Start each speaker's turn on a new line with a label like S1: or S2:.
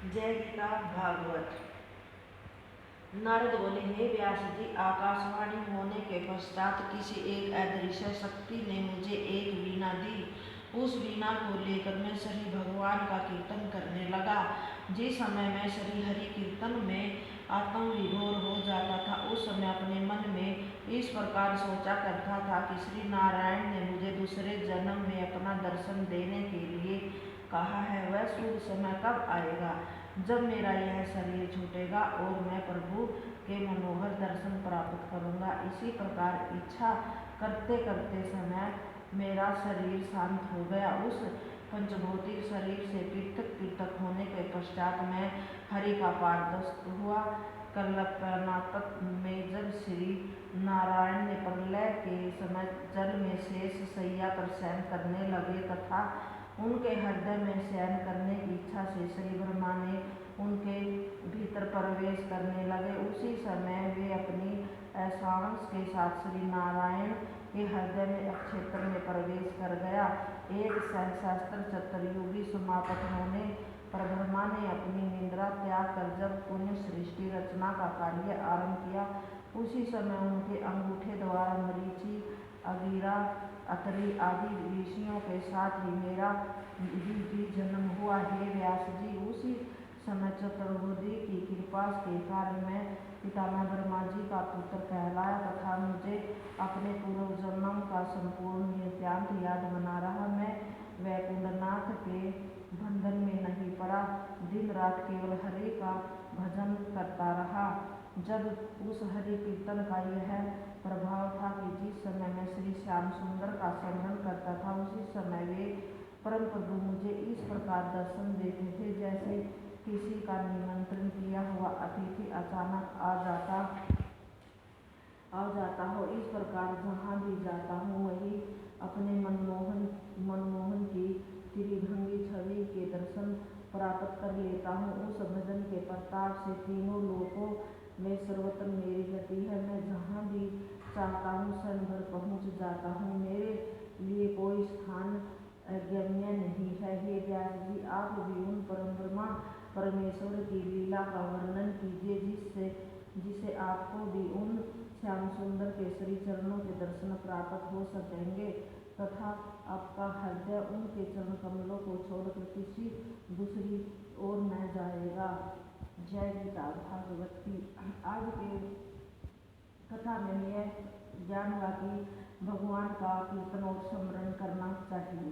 S1: जय गीता भागवत। नारद बोले, हे व्यास जी, आकाशवाणी होने के पश्चात किसी एक अदृश्य शक्ति ने मुझे एक वीणा दी। उस वीणा को लेकर मैं श्री भगवान का कीर्तन करने लगा। जिस समय मैं श्री हरि कीर्तन में आत्मविभोर हो जाता था, उस समय अपने मन में इस प्रकार सोचा करता था कि श्री नारायण ने मुझे दूसरे जन्म में अपना दर्शन देने के लिए कहा है। वह शुभ समय कब आएगा जब मेरा यह शरीर छूटेगा और मैं प्रभु के मनोहर दर्शन प्राप्त करूंगा। इसी प्रकार इच्छा करते करते समय मेरा शरीर शांत हो गया। उस पंचभौतिक शरीर से पृथक पृथक होने के पश्चात मैं हरि का पारदस्त हुआ। कल्पनातक में जब श्री नारायण ने प्रलय के समय जल में शेष शैया पर शयन करने लगे तथा उनके हृदय में शयन करने की इच्छा से श्री ब्रह्मा ने उनके भीतर प्रवेश करने लगे, उसी समय वे अपनी ऐसांश के साथ श्री नारायण के हृदय में क्षेत्र में प्रवेश कर गया। एक सहस्त्र चतुर्युगी समाप्त होने पर ब्रह्मा ने अपनी निद्रा त्याग कर जब पुण्य सृष्टि रचना का कार्य आरंभ किया, उसी समय उनके अंगूठे द्वारा मरीचि, अगिरा, अत्रि आदि ऋषियों के साथ ही मेरा भी जन्म हुआ। हे व्यास जी, उसी समय चतुर्वेदी की कृपा के कारण मैं पितामह ब्रह्मा जी का पुत्र कहलाया तथा मुझे अपने पूर्व जन्म का संपूर्ण नित्यांत याद बना रहा। मैं वैकुंठनाथ के बंधन में नहीं पड़ा, दिन रात केवल हरि का भजन करता रहा। जब उस हरि कीर्तन का यह प्रभाव था कि जिस समय मैं श्री श्याम सुंदर का स्मरण करता था, उसी समय वे परम प्रभु मुझे इस प्रकार दर्शन देते थे जैसे किसी का निमंत्रण किया हुआ अतिथि अचानक आ जाता हो। इस प्रकार जहाँ भी जाता हूँ वही अपने मनमोहन की त्रिभंगी छवि के दर्शन प्राप्त कर लेता हूँ। उस भजन के प्रताप से तीनों लोकों में सर्वत्र मेरी गति है। मैं जहाँ भी चाहता हूँ क्षण भर पहुँच जाता हूँ। मेरे लिए कोई स्थान अगम्य नहीं है। हे व्यास जी, आप भी उन परम ब्रह्मा परमेश्वर की लीला का वर्णन कीजिए जिसे आपको भी उन श्याम सुंदर के श्री चरणों के दर्शन प्राप्त हो सकेंगे तथा आपका हृदय उनके चरण कमलों को छोड़कर किसी दूसरी ओर न जाएगा। जय गीता भागवत की। आज के कथा में यह ज्ञान हुआ कि भगवान का कीर्तन और स्मरण करना चाहिए।